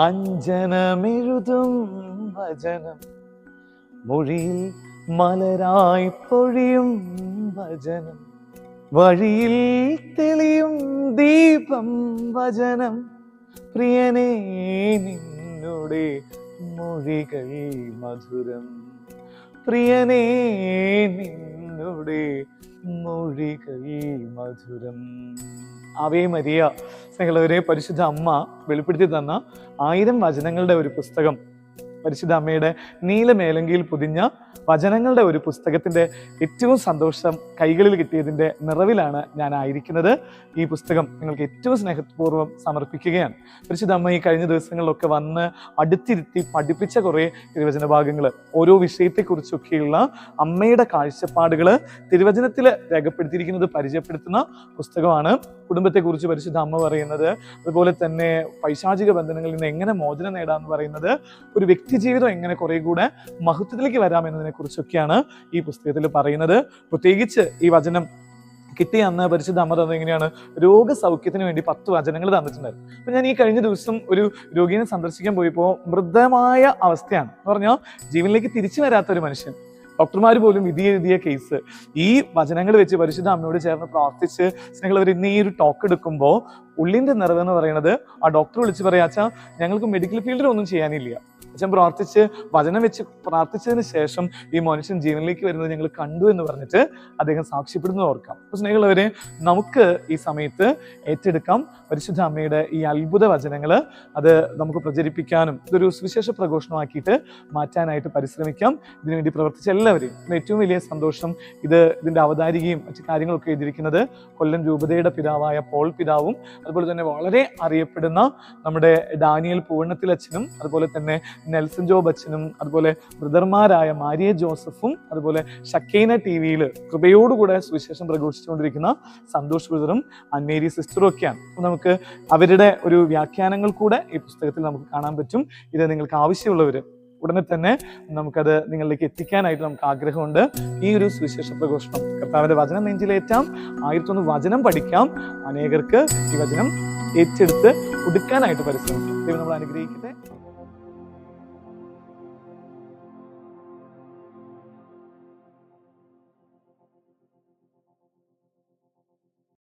അഞ്ജനമെഴുതും വചനം, മൊഴിയിൽ മലരായി പൊഴിയും വചനം, വഴിയിൽ തെളിയും ദീപം വചനം, പ്രിയനേ നിന്നുടെ മൊഴികൾ മധുരം, പ്രിയനേ നിന്നുടെ മൊഴികൾ മധുരം. ആവേ മരിയ സ്നേഹമുള്ളവരെ, പരിശുദ്ധ അമ്മ വെളിപ്പെടുത്തി തന്ന 1000 വചനങ്ങളുടെ ഒരു പുസ്തകം, പരിശുദ്ധ അമ്മയുടെ നീലമേലങ്കിയിൽ പൊതിഞ്ഞ വചനങ്ങളുടെ ഒരു പുസ്തകത്തിന്റെ ഏറ്റവും സന്തോഷം കൈകളിൽ കിട്ടിയതിന്റെ നിറവിലാണ് ഞാൻ ആയിരിക്കുന്നത്. ഈ പുസ്തകം നിങ്ങൾക്ക് ഏറ്റവും സ്നേഹപൂർവ്വം സമർപ്പിക്കുകയാണ്. പരിശുദ്ധ അമ്മ ഈ കഴിഞ്ഞ ദിവസങ്ങളിലൊക്കെ വന്ന് അടുത്തിരുത്തി പഠിപ്പിച്ച കുറേ തിരുവചന ഭാഗങ്ങൾ, ഓരോ വിഷയത്തെക്കുറിച്ചൊക്കെയുള്ള അമ്മയുടെ കാഴ്ചപ്പാടുകൾ തിരുവചനത്തിൽ രേഖപ്പെടുത്തിയിരിക്കുന്നത് പരിചയപ്പെടുത്തുന്ന പുസ്തകമാണ്. കുടുംബത്തെക്കുറിച്ച് പരിശുദ്ധ അമ്മ പറയുന്നത്, അതുപോലെ തന്നെ പൈശാചിക ബന്ധനങ്ങളിൽ നിന്ന് എങ്ങനെ മോചനം നേടാമെന്ന് പറയുന്നത്, ഒരു വ്യക്തി ജീവിതം എങ്ങനെ കുറെ കൂടെ മഹത്വത്തിലേക്ക് വരാം എന്നതിനെ കുറിച്ചൊക്കെയാണ് ഈ പുസ്തകത്തിൽ പറയുന്നത്. പ്രത്യേകിച്ച് ഈ വചനം കിട്ടിയ അന്ന് പരിശുദ്ധ അമ്മ തന്നത് എങ്ങനെയാണ്, രോഗസൗഖ്യത്തിന് വേണ്ടി 10 വചനങ്ങൾ തന്നിട്ടുണ്ടായിരുന്നു. അപ്പൊ ഞാൻ ഈ കഴിഞ്ഞ ദിവസം ഒരു രോഗിയെ സന്ദർശിക്കാൻ പോയപ്പോൾ മൃതമായ അവസ്ഥയാണ് എന്ന് പറഞ്ഞാൽ ജീവനിലേക്ക് തിരിച്ചു വരാത്ത ഒരു മനുഷ്യൻ. ഡോക്ടർമാർ പോലും വിധി എഴുതിയ കേസ്. ഈ വചനങ്ങൾ വെച്ച് പരിശുദ്ധ അമ്മയോട് ചേർന്ന് പ്രാർത്ഥിച്ച് സ്നേഹമുള്ളവർ ഇന്ന് ഈ ഒരു ടോക്ക് എടുക്കുമ്പോൾ ഉള്ളിന്റെ നിറവ് എന്ന് പറയുന്നത്, ആ ഡോക്ടർ വിളിച്ച് പറയാച്ചാ ഞങ്ങൾക്ക് മെഡിക്കൽ ഫീൽഡിൽ ഒന്നും ചെയ്യാനില്ല, അച്ഛൻ പ്രാർത്ഥിച്ച് വചനം വെച്ച് പ്രാർത്ഥിച്ചതിന് ശേഷം ഈ മനുഷ്യൻ ജീവനിലേക്ക് വരുന്നത് ഞങ്ങൾ കണ്ടു എന്ന് പറഞ്ഞിട്ട് അദ്ദേഹം സാക്ഷ്യപ്പെടുന്നത് ഓർക്കാം. അപ്പോൾ സ്നേഹമുള്ളവരെ, നമുക്ക് ഈ സമയത്ത് ഏറ്റെടുക്കാം പരിശുദ്ധ അമ്മയുടെ ഈ അത്ഭുത വചനങ്ങൾ. അത് നമുക്ക് പ്രചരിപ്പിക്കാനും ഇതൊരു സുവിശേഷ പ്രഘോഷണമാക്കിയിട്ട് മാറ്റാനായിട്ട് പരിശ്രമിക്കാം. ഇതിനുവേണ്ടി പ്രവർത്തിച്ച എല്ലാവരെയും ഏറ്റവും വലിയ സന്തോഷം. ഇതിന്റെ അവതാരികയും മറ്റു കാര്യങ്ങളൊക്കെ എഴുതിയിരിക്കുന്നത് കൊല്ലം രൂപതയുടെ പിതാവായ പോൾ പിതാവും, അതുപോലെ തന്നെ വളരെ അറിയപ്പെടുന്ന നമ്മുടെ ഡാനിയൽ പൂവണ്ണത്തിൽ അച്ഛനും, അതുപോലെ തന്നെ നെൽസൺ ജോബ് അച്ഛനും, അതുപോലെ ബ്രദർമാരായ മാരിയ ജോസഫും, അതുപോലെ ഷക്കൈന TV-യിൽ കൃപയോടുകൂടെ സുവിശേഷം പ്രഘോഷിച്ചുകൊണ്ടിരിക്കുന്ന സന്തോഷ് ബ്രദറും അന്നേരി സിസ്റ്ററും ഒക്കെയാണ്. അപ്പോൾ നമുക്ക് അവരുടെ ഒരു വ്യാഖ്യാനങ്ങൾ കൂടെ ഈ പുസ്തകത്തിൽ നമുക്ക് കാണാൻ പറ്റും. ഇത് നിങ്ങൾക്ക് ആവശ്യമുള്ളവർ ഉടനെ തന്നെ നമുക്കത് നിങ്ങളിലേക്ക് എത്തിക്കാനായിട്ട് നമുക്ക് ആഗ്രഹമുണ്ട്. ഈ ഒരു സുവിശേഷ പ്രഘോഷണം കർത്താവിന്റെ വചനം നെഞ്ചിലേറ്റാം, 1001 വചനം പഠിക്കാം, അനേകർക്ക് ഈ വചനം ഏറ്റെടുത്ത് കൊടുക്കാനായിട്ട് പരിശ്രമിക്കാം. ദൈവം നമ്മളെ അനുഗ്രഹിക്കട്ടെ.